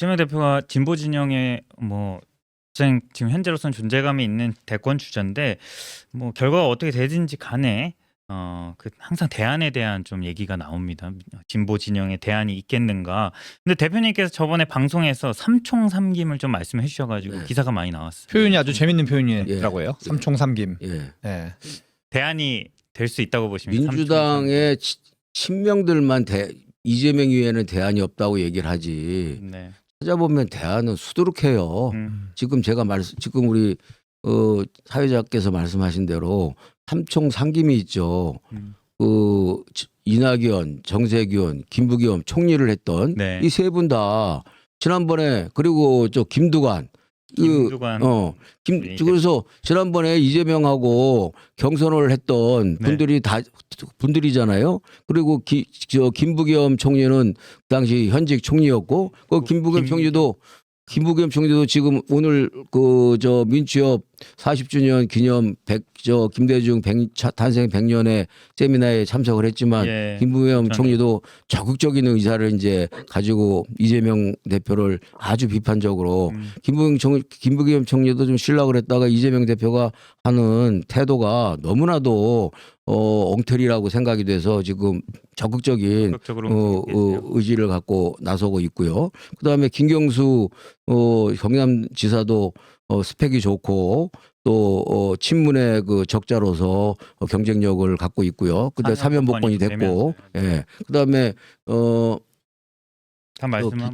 이재명 대표가 진보 진영에 뭐 지금 현재로서는 존재감이 있는 대권 주자인데 뭐 결과가 어떻게 되든지 간에 그 항상 대안에 대한 좀 얘기가 나옵니다. 진보 진영의 대안이 있겠는가. 근데 대표님께서 저번에 방송에서 삼총삼김을 좀 말씀해 주셔가지고 네. 기사가 많이 나왔어요. 표현이 아주 재밌는 표현이더라고요. 삼총삼김. 예. 예. 대안이 될 수 있다고 보십니까? 민주당의 친명들만 이재명 이외에는 대안이 없다고 얘기를 하지. 네. 찾아보면 대안은 수두룩해요. 지금 지금 우리 사회자께서 말씀하신 대로 삼총삼김이 있죠. 이낙연, 정세균, 김부겸 총리를 했던 네. 이 세 분 다 지난번에 그리고 저 김두관 그래서 지난번에 이재명하고 경선을 했던 네. 분들이 다 분들이잖아요. 그리고 저 김부겸 총리는 그 당시 현직 총리였고 그 김부겸 총리도 지금 오늘 그 저 민취업 40주년 기념 김대중 탄생 100년의 세미나에 참석을 했지만 예. 김부겸 저는. 총리도 적극적인 의사를 이제 가지고 이재명 대표를 아주 비판적으로 김부겸 총리도 좀 쉬려고 그랬다가 이재명 대표가 하는 태도가 너무나도 엉터리라고 생각이 돼서 지금 적극적인 의지를 갖고 나서고 있고요. 그다음에 김경수 경남지사도 스펙이 좋고 또 친문의 그 적자로서 경쟁력을 갖고 있고요. 근데 사면복권이 됐고, 예. 그다음에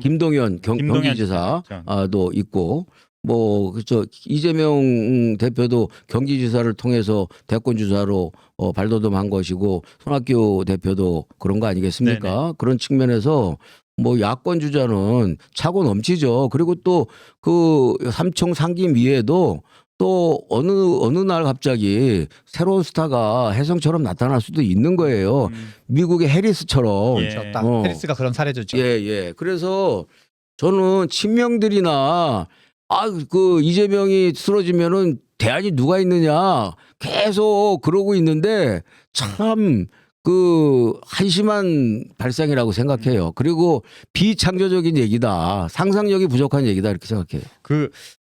김동연 경기지사도 있고. 뭐 그렇죠. 이재명 대표도 경기지사를 통해서 대권 주자로 발돋움한 것이고 손학규 대표도 그런 거 아니겠습니까? 네네. 그런 측면에서 뭐 야권 주자는 차고 넘치죠. 그리고 또 그 삼총삼김 위에도 또 어느 날 갑자기 새로운 스타가 혜성처럼 나타날 수도 있는 거예요. 미국의 해리스처럼. 예. 딱 해리스가 그런 사례죠. 예. 그래서 저는 친명들이나 그 이재명이 쓰러지면은 대안이 누가 있느냐 계속 그러고 있는데 참 그 한심한 발상이라고 생각해요. 그리고 비창조적인 얘기다. 상상력이 부족한 얘기다 이렇게 생각해요.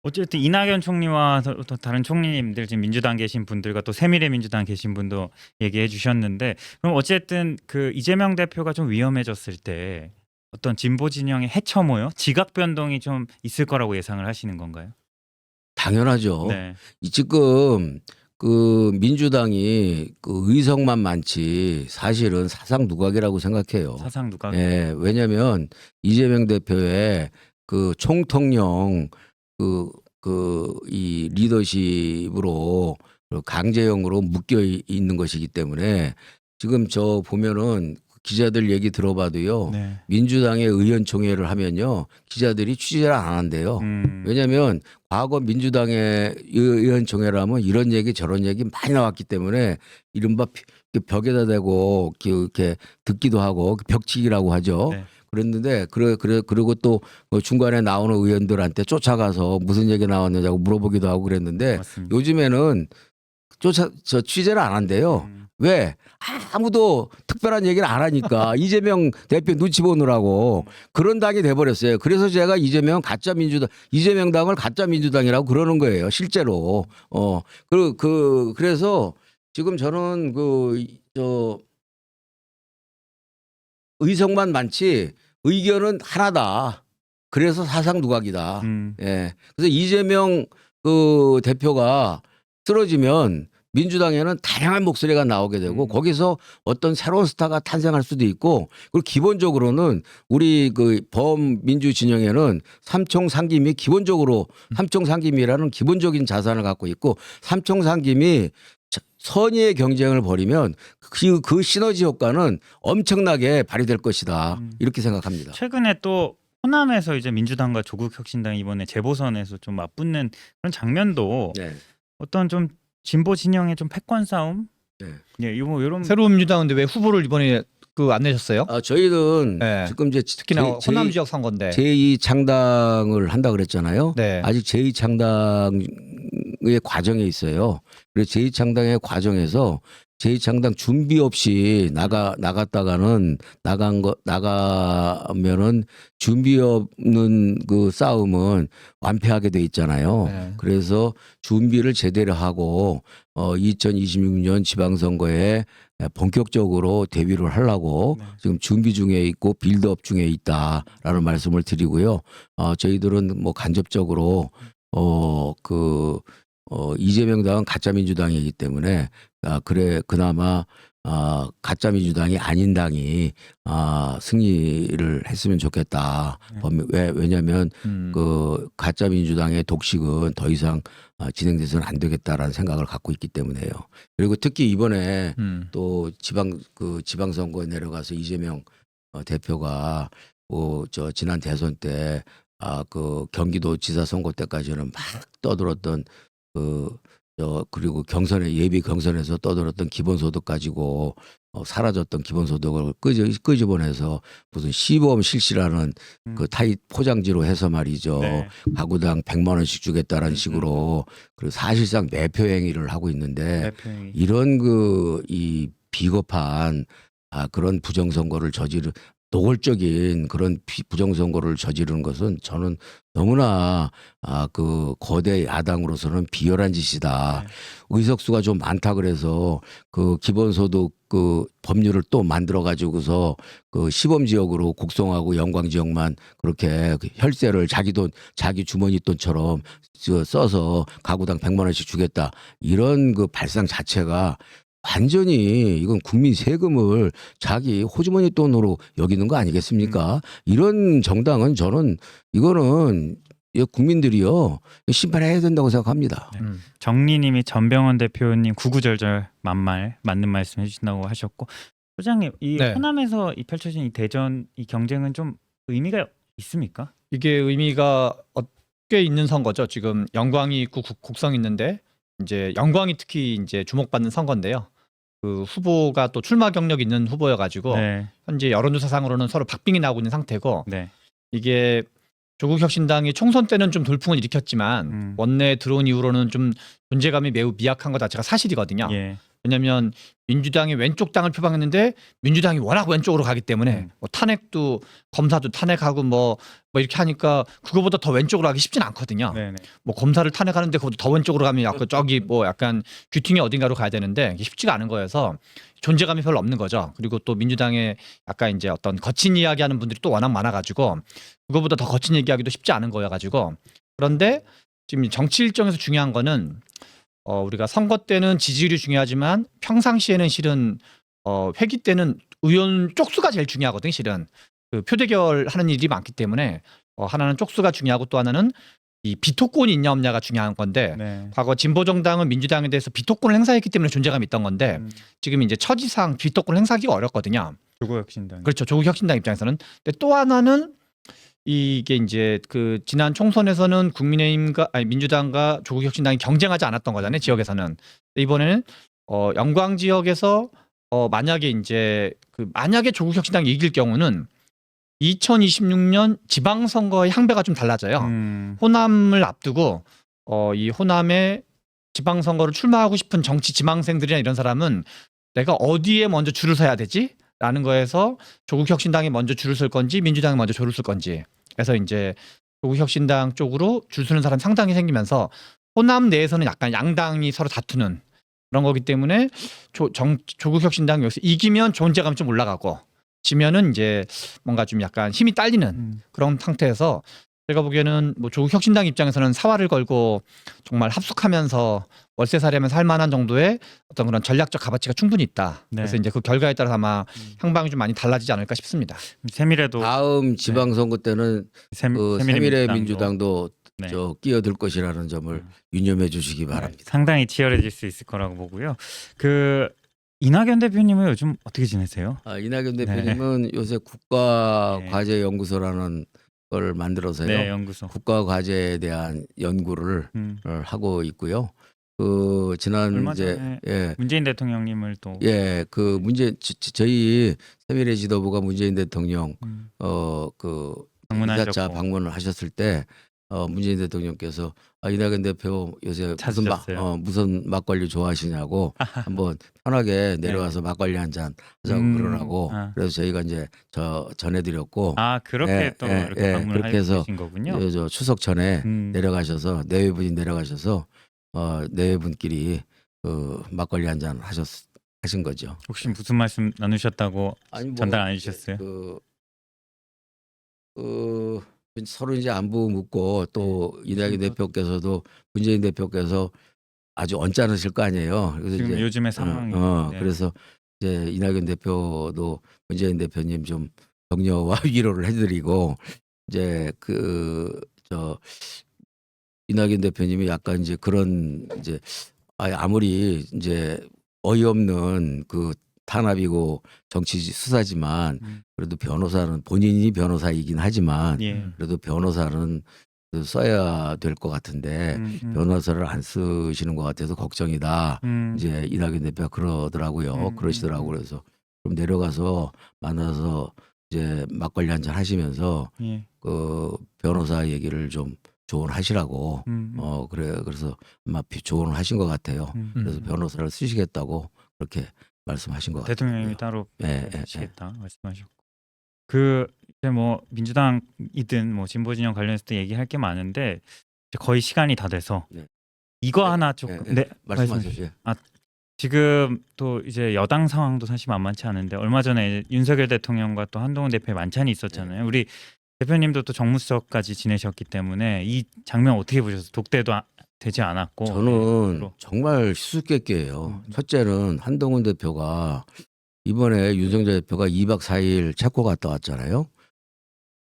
어쨌든 이낙연 총리와 또 다른 총리님들 지금 민주당 계신 분들과 또 새미래민주당 계신 분도 얘기해 주셨는데 그럼 어쨌든 그 이재명 대표가 좀 위험해졌을 때 어떤 진보 진영의 해처모여 지각 변동이 좀 있을 거라고 예상을 하시는 건가요? 당연하죠. 네. 지금 그 민주당이 그 의석만 많지 사실은 사상 누각이라고 생각해요. 사상 누각. 예, 왜냐하면 이재명 대표의 그 총통령 이 리더십으로 강제형으로 묶여 있는 것이기 때문에 지금 저 보면은 기자들 얘기 들어봐도요. 네. 민주당의 의원총회를 하면요. 기자들이 취재를 안 한대요. 왜냐하면 과거 민주당의 의원총회를 하면 이런 얘기 저런 얘기 많이 나왔기 때문에 이른바 벽에다 대고 이렇게 듣기도 하고 벽치기라고 하죠. 네. 그랬는데 그리고 또 중간에 나오는 의원들한테 쫓아가서 무슨 얘기 나왔느냐고 물어보기도 하고 그랬는데 맞습니다. 요즘에는 취재를 안 한대요. 왜? 아무도 특별한 얘기를 안 하니까 이재명 대표 눈치 보느라고 그런 당이 돼버렸어요. 그래서 제가 이재명 이재명당을 가짜 민주당이라고 그러는 거예요. 실제로. 그래서 지금 저는 의석만 많지 의견은 하나다. 그래서 사상 누각이다. 예. 그래서 이재명 그 대표가 쓰러지면 민주당에는 다양한 목소리가 나오게 되고 거기서 어떤 새로운 스타가 탄생할 수도 있고 그리고 기본적으로는 우리 그 범민주 진영에는 삼총삼김이 기본적으로 삼총삼김이라는 기본적인 자산을 갖고 있고 삼총삼김이 선의의 경쟁을 벌이면 그 시너지 효과는 엄청나게 발휘될 것이다. 이렇게 생각합니다. 최근에 또 호남에서 이제 민주당과 조국혁신당이 이번에 재보선에서 좀 맞붙는 그런 장면도 네. 어떤 좀 진보 진영의 좀 패권 싸움? 네. 예, 이런 새로운 민주당인데 왜 후보를 이번에 안 내셨어요? 저희는 네. 지금 이제 특히나 호남 지역 선거인데 제2 창당을 한다 그랬잖아요. 네. 아직 제2 창당의 과정에 있어요. 그래서 제2 창당의 과정에서 제2창당 준비 없이 나갔다가는 나가면은 준비 없는 그 싸움은 완패하게 돼 있잖아요. 네. 그래서 준비를 제대로 하고 2026년 지방선거에 본격적으로 대비를 하려고 네. 지금 준비 중에 있고 빌드업 중에 있다라는 말씀을 드리고요. 저희들은 뭐 간접적으로 이재명 당은 가짜 민주당이기 때문에 그나마 가짜 민주당이 아닌 당이 승리를 했으면 좋겠다. 왜냐하면 그 가짜 민주당의 독식은 더 이상 진행돼서는 안 되겠다라는 생각을 갖고 있기 때문에요. 그리고 특히 이번에 또 지방선거에 내려가서 이재명 대표가 저 지난 대선 때 그 경기도지사 선거 때까지는 막 떠들었던 그리고 예비 경선에서 떠들었던 기본소득 가지고 사라졌던 기본소득을 끄집어내서 무슨 시범 실시라는 그 타입 포장지로 해서 말이죠. 네. 가구당 100만 원씩 주겠다라는 식으로 그리고 사실상 매표 행위를 하고 있는데 대표님이. 이런 이 비겁한 그런 부정선거를 노골적인 그런 부정선거를 저지르는 것은 저는 너무나 그 거대 야당으로서는 비열한 짓이다. 네. 의석수가 좀 많다 그래서 그 기본소득 그 법률을 또 만들어 가지고서 그 시범지역으로 곡성하고 영광지역만 그렇게 혈세를 자기 주머니 돈처럼 써서 가구당 100만 원씩 주겠다. 이런 그 발상 자체가 완전히 이건 국민 세금을 자기 호주머니 돈으로 여기는 거 아니겠습니까? 이런 정당은 저는 이거는 국민들이요 심판해야 된다고 생각합니다. 네. 정리님이 전병헌 대표님 구구절절 맞는 말씀 해주신다고 하셨고, 소장님 이 네. 호남에서 펼쳐진 이 대전 이 경쟁은 좀 의미가 있습니까? 이게 의미가 꽤 있는 선거죠. 지금 영광이 있고 곡성이 있는데 이제 영광이 특히 이제 주목받는 선거인데요. 그 후보가 또 출마 경력 있는 후보여가지고 네. 현재 여론조사상으로는 서로 박빙이 나오고 있는 상태고 네. 이게 조국혁신당이 총선 때는 좀 돌풍을 일으켰지만 원내에 들어온 이후로는 좀 존재감이 매우 미약한 것 자체가 사실이거든요. 예. 왜냐하면 민주당이 왼쪽 당을 표방했는데 민주당이 워낙 왼쪽으로 가기 때문에 뭐 탄핵도 검사도 탄핵하고 뭐 이렇게 하니까 그거보다 더 왼쪽으로 가기 쉽진 않거든요. 네네. 뭐 검사를 탄핵하는데 그것도 더 왼쪽으로 가면 약간 저기 뭐 약간 귀퉁이 어딘가로 가야 되는데 이게 쉽지가 않은 거여서 존재감이 별로 없는 거죠. 그리고 또 민주당에 약간 이제 어떤 거친 이야기하는 분들이 또 워낙 많아가지고 그거보다 더 거친 얘기하기도 쉽지 않은 거여가지고 그런데 지금 정치 일정에서 중요한 거는 우리가 선거 때는 지지율이 중요하지만 평상시에는 실은 회기 때는 의원 쪽수가 제일 중요하거든요. 실은 그 표대결 하는 일이 많기 때문에 하나는 쪽수가 중요하고 또 하나는 이 비토권이 있냐 없냐가 중요한 건데 네. 과거 진보정당은 민주당에 대해서 비토권을 행사했기 때문에 존재감이 있던 건데 지금 이제 처지상 비토권을 행사하기가 어렵거든요. 조국혁신당. 그렇죠. 조국혁신당 입장에서는. 근데 또 하나는 이게 이제 그 지난 총선에서는 민주당과 조국혁신당이 경쟁하지 않았던 거잖아요. 지역에서는. 이번에는 영광 지역에서 만약에 이제 만약에 조국혁신당이 이길 경우는 2026년 지방선거의 향배가 좀 달라져요. 호남을 앞두고 이 호남에 지방선거를 출마하고 싶은 정치 지망생들이나 이런 사람은 내가 어디에 먼저 줄을 서야 되지? 라는 거에서 조국혁신당이 먼저 줄을 쓸 건지 민주당이 먼저 줄을 쓸 건지 그래서 이제 조국혁신당 쪽으로 줄 서는 사람이 상당히 생기면서 호남 내에서는 약간 양당이 서로 다투는 그런 거기 때문에 조국혁신당이 여기서 이기면 존재감이 좀 올라가고 지면은 이제 뭔가 좀 약간 힘이 딸리는 그런 상태에서 제가 보기에는 뭐 조국혁신당 입장에서는 사활을 걸고 정말 합숙하면서 월세살이하면서 할 만한 정도의 어떤 그런 전략적 값어치가 충분히 있다. 네. 그래서 이제 그 결과에 따라서 아마 향방이 좀 많이 달라지지 않을까 싶습니다. 세밀해도 다음 지방선거 때는 그 세밀의 민주당도 네. 끼어들 것이라는 점을 유념해 주시기 바랍니다. 상당히 치열해질 수 있을 거라고 보고요. 그 이낙연 대표님은 요즘 어떻게 지내세요? 이낙연 대표님은 요새 국가과제연구소라는 걸 만들어서요. 네, 연구소. 국가과제에 대한 연구를 하고 있고요. 그 지난 얼마 이제 전에 문재인 대통령님을 또 그 저희 세밀의 지도부가 문재인 대통령 그 2차 방문을 하셨을 때 문재인 대통령께서 이낙연 대표 요새 찾으셨어요. 무슨 막걸리 좋아하시냐고 한번 편하게 내려와서 막걸리 한 잔 하자고 그러라고 그래서 저희가 이제 전해드렸고 그렇게 또 이렇게 그렇게 방문을 해서 해주신 거군요. 저 추석 전에 내려가셔서 내외분이 내려가셔서 내외분끼리 그 막걸리 한 잔 하신 거죠. 혹시 무슨 말씀 나누셨다고 아니, 전달 안 해주셨어요? 서로 이제 안부 묻고 또 이낙연 대표께서도 문재인 대표께서 아주 언짢으실 거 아니에요. 그래서 지금 이제 요즘의 상황이 그래서 이제 이낙연 대표도 문재인 대표님 좀 격려와 위로를 해드리고 이제 이낙연 대표님이 약간 이제 그런 이제 아무리 이제 어이없는 그 탄압이고 정치 수사지만 그래도 변호사는 본인이 변호사이긴 하지만 그래도 변호사는 써야 될 것 같은데 변호사를 안 쓰시는 것 같아서 걱정이다. 이제 이낙연 대표가 그러더라고요. 그러시더라고. 그래서 좀 내려가서 만나서 이제 막걸리 한잔 하시면서 그 변호사 얘기를 좀 조언하시라고 그래서 아마 조언을 하신 것 같아요. 그래서 변호사를 쓰시겠다고 그렇게 말씀하신 것 같아요. 대통령님이 따로 네, 하시겠다 말씀하셨고 이제 뭐 민주당이든 뭐 진보 진영 관련해서 얘기할 게 많은데 이제 거의 시간이 다 돼서 이거 하나 조금 말씀하세요. 지금 또 이제 여당 상황도 사실 만만치 않은데 얼마 전에 윤석열 대통령과 또 한동훈 대표의 만찬이 있었잖아요. 우리 대표님도 또 정무수석까지 지내셨기 때문에 이 장면 어떻게 보셨어요? 독대도 되지 않았고. 저는 정말 수수께끼예요. 첫째는 한동훈 대표가 이번에 윤석열 대표가 2박 4일 체코 갔다 왔잖아요.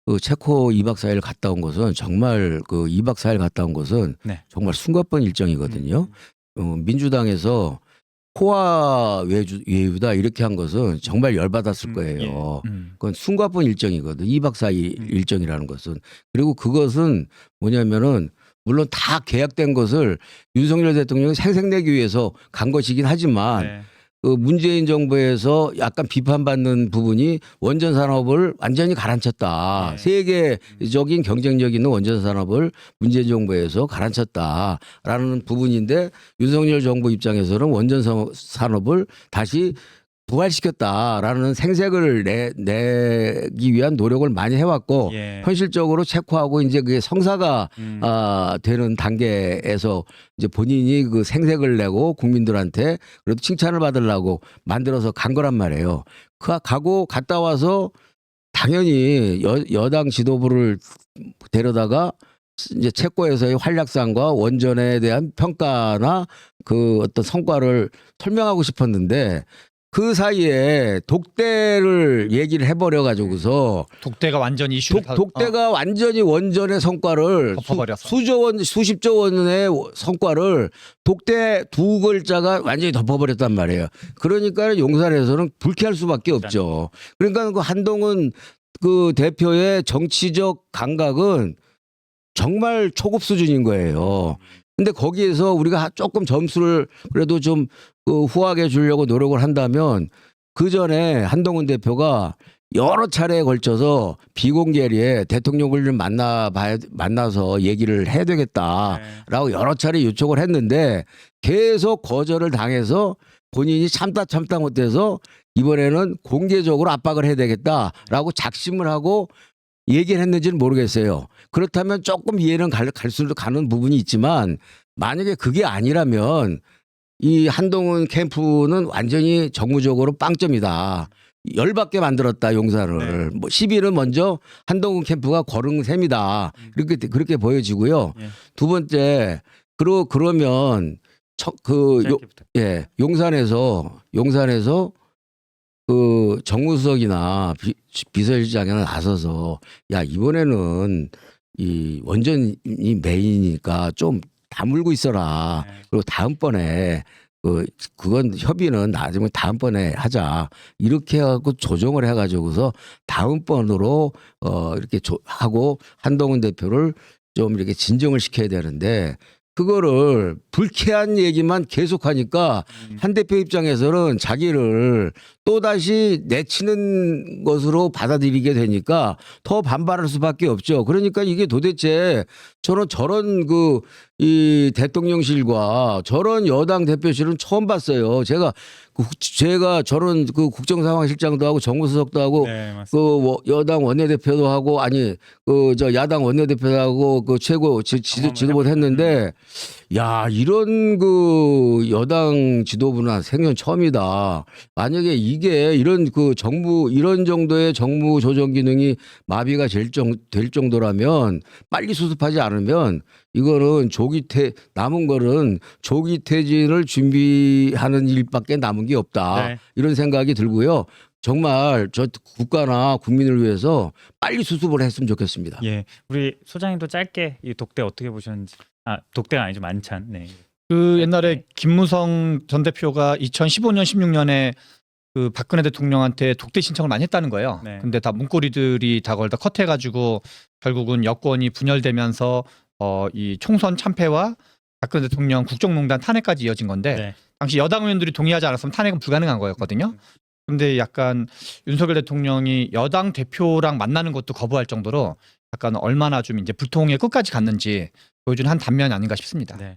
그 체코 2박 4일 갔다 온 것은 정말 그 2박 4일 갔다 온 것은 정말 숨가쁜 일정이거든요. 민주당에서 포화 외유다 이렇게 한 것은 정말 열받았을 거예요. 그건 숨가쁜 일정이거든. 2박 4일 일정이라는 것은. 그리고 그것은 뭐냐면은 물론 다 계약된 것을 윤석열 대통령이 생색내기 위해서 간 것이긴 하지만 그 문재인 정부에서 약간 비판받는 부분이 원전 산업을 완전히 가라앉혔다. 세계적인 경쟁력 있는 원전 산업을 문재인 정부에서 가라앉혔다라는 부분인데 윤석열 정부 입장에서는 원전 산업을 다시 부활시켰다라는 생색을 내기 위한 노력을 많이 해왔고 현실적으로 체코하고 이제 그게 성사가 되는 단계에서 이제 본인이 그 생색을 내고 국민들한테 그래도 칭찬을 받으려고 만들어서 간 거란 말이에요. 가고 갔다 와서 당연히 여당 지도부를 데려다가 이제 체코에서의 활약상과 원전에 대한 평가나 그 어떤 성과를 설명하고 싶었는데 그 사이에 독대를 얘기를 해버려 가지고서 독대가 완전히 이슈를 독대가 완전히 원전의 성과를 수조 원, 수십조 원의 성과를 독대 두 글자가 완전히 덮어버렸단 말이에요. 그러니까 용산에서는 불쾌할 수밖에 없죠. 그러니까 그 한동훈 그 대표의 정치적 감각은 정말 초급 수준인 거예요. 근데 거기에서 우리가 조금 점수를 그래도 좀 후하게 주려고 노력을 한다면 그 전에 한동훈 대표가 여러 차례에 걸쳐서 비공개리에 대통령을 좀 만나서 얘기를 해야 되겠다라고 여러 차례 요청을 했는데 계속 거절을 당해서 본인이 참다 못해서 이번에는 공개적으로 압박을 해야 되겠다라고 작심을 하고 얘기를 했는지는 모르겠어요. 그렇다면 조금 이해는 갈수록 가는 부분이 있지만 만약에 그게 아니라면 이 한동훈 캠프는 완전히 정무적으로 빵점이다. 열받게 만들었다 용산을. 뭐 시비는 먼저 한동훈 캠프가 걸은 셈이다. 그렇게 보여지고요. 두 번째 그러면 용산에서 그 정무수석이나 비서실장이 나서서 야 이번에는 이 원전이 메인이니까 좀 다물고 있어라. 그리고 다음번에 그건 협의는 나중에 다음번에 하자. 이렇게 해갖고 조정을 해가지고서 다음번으로 이렇게 하고 한동훈 대표를 좀 이렇게 진정을 시켜야 되는데 그거를 불쾌한 얘기만 계속하니까 한 대표 입장에서는 자기를 또다시 내치는 것으로 받아들이게 되니까 더 반발할 수밖에 없죠. 그러니까 이게 도대체 저는 저런 이 대통령실과 저런 여당 대표실은 처음 봤어요. 제가 저런 국정상황실장도 하고 정무수석도 하고 네, 맞습니다. 여당 원내대표도 하고 아니 저 야당 원내대표도 하고 최고 지도부 했는데 야 이런 여당 지도부는 생전 처음이다. 만약에 이게 이런 이런 정도의 정무 조정 기능이 마비가 될 정도라면 빨리 수습하지 않으면 이거는 남은 거는 조기 퇴진을 준비하는 일밖에 남은 게 없다. 네. 이런 생각이 들고요. 정말 저 국가나 국민을 위해서 빨리 수습을 했으면 좋겠습니다. 예, 우리 소장님도 짧게 이 독대 어떻게 보셨는지. 독대가 아니죠, 만찬. 네. 옛날에 김무성 전 대표가 2015년 16년에 박근혜 대통령한테 독대 신청을 많이 했다는 거예요. 네. 근데 다 문고리들이 다 그걸 다 컷해가지고 결국은 여권이 분열되면서 이 총선 참패와 박근혜 대통령 국정농단 탄핵까지 이어진 건데 네. 당시 여당 의원들이 동의하지 않았으면 탄핵은 불가능한 거였거든요. 근데 약간 윤석열 대통령이 여당 대표랑 만나는 것도 거부할 정도로 약간 얼마나 좀 이제 불통의 끝까지 갔는지 보여주는 한 단면이 아닌가 싶습니다. 네.